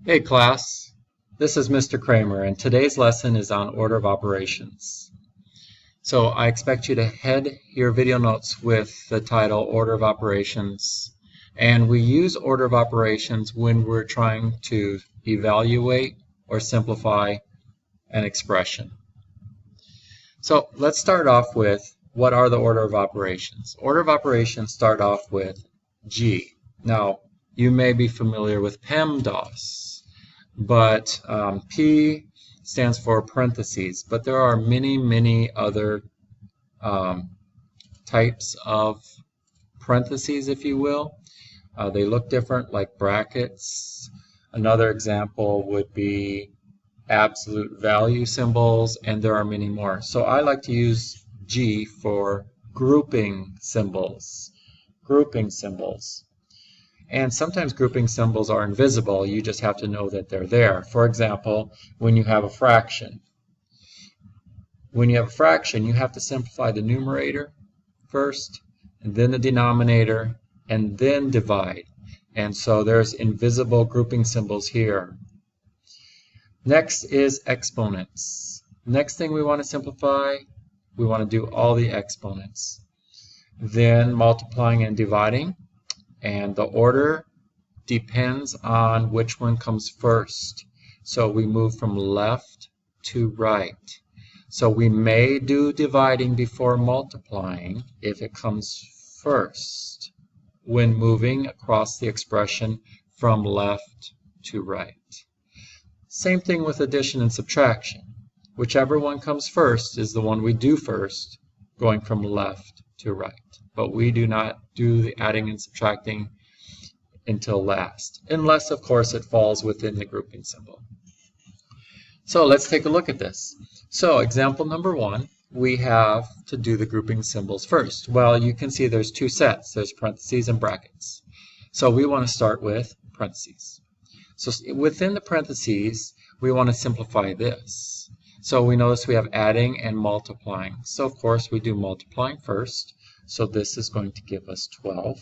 Hey class, this is Mr. Kramer and today's lesson is on order of operations. So I expect you to head your video notes with the title Order of Operations, and we use order of operations when we're trying to evaluate or simplify an expression. So let's start off with what are the order of operations. Order of operations start off with G. Now you may be familiar with PEMDAS, but P stands for parentheses, but there are many other types of parentheses, if you will. They look different, like brackets. Another example would be absolute value symbols, and there are many more. So I like to use G for grouping symbols. Grouping symbols. And sometimes grouping symbols are invisible. You just have to know that they're there. For example, when you have a fraction. When you have a fraction, you have to simplify the numerator first, and then the denominator, and then divide. And so there's invisible grouping symbols here. Next is exponents. Next thing we want to simplify, we want to do all the exponents. Then multiplying and dividing. And the order depends on which one comes first. So we move from left to right. So we may do dividing before multiplying if it comes first when moving across the expression from left to right. Same thing with addition and subtraction. Whichever one comes first is the one we do first, going from left to right. But we do not do the adding and subtracting until last, unless of course it falls within the grouping symbol. So let's take a look at this. So example number 1, we have to do the grouping symbols first. Well, you can see there's two sets. There's parentheses and brackets. So we want to start with parentheses. So within the parentheses, we want to simplify this. So we notice we have adding and multiplying. So of course we do multiplying first. So this is going to give us 12.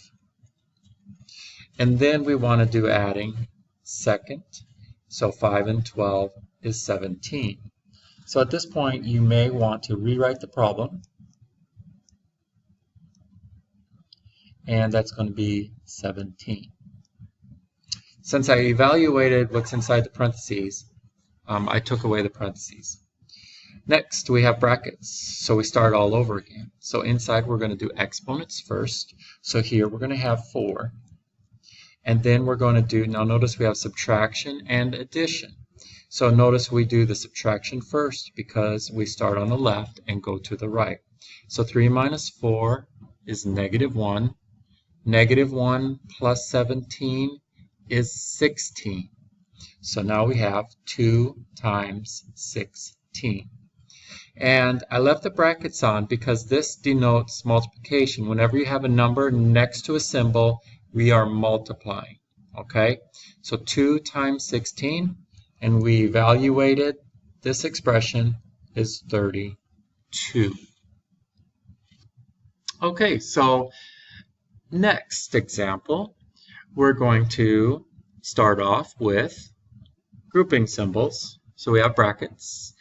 And then we want to do adding second. So 5 and 12 is 17. So at this point you may want to rewrite the problem. And that's going to be 17. Since I evaluated what's inside the parentheses, I took away the parentheses. Next, we have brackets, so we start all over again. So inside we're going to do exponents first. So here we're going to have 4. And then we're going to do, now notice we have subtraction and addition. So notice we do the subtraction first because we start on the left and go to the right. So 3 minus 4 is -1. -1 plus 17 is 16. So now we have 2 times 16. And I left the brackets on because this denotes multiplication. Whenever you have a number next to a symbol, we are multiplying. Okay? So 2 times 16, and we evaluated this expression is 32. Okay, so next example, we're going to start off with grouping symbols. So we have brackets.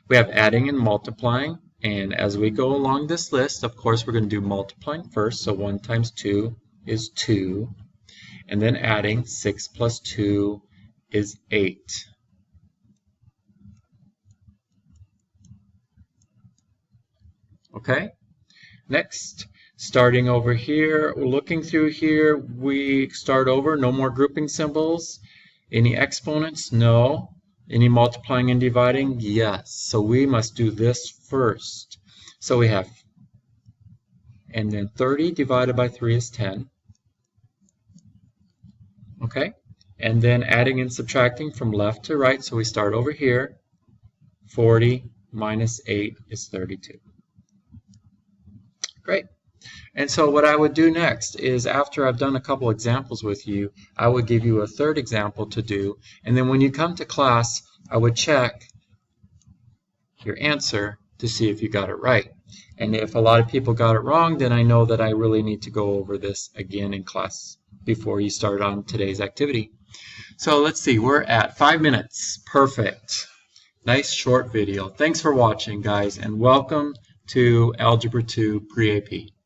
We have adding and multiplying, and as we go along this list, of course, we're going to do multiplying first. So 1 times 2 is 2, and then adding 6 plus 2 is 8. Okay, next, starting over here, looking through here, we start over, no more grouping symbols. Any exponents? No. Any multiplying and dividing? Yes. So we must do this first. So we have, and then 30 divided by 3 is 10. Okay? And then adding and subtracting from left to right. So we start over here. 40 minus 8 is 32. Great. And so what I would do next is, after I've done a couple examples with you, I would give you a third example to do. And then when you come to class, I would check your answer to see if you got it right. And if a lot of people got it wrong, then I know that I really need to go over this again in class before you start on today's activity. So let's see, we're at 5 minutes. Perfect. Nice short video. Thanks for watching, guys, and welcome to Algebra 2 Pre-AP.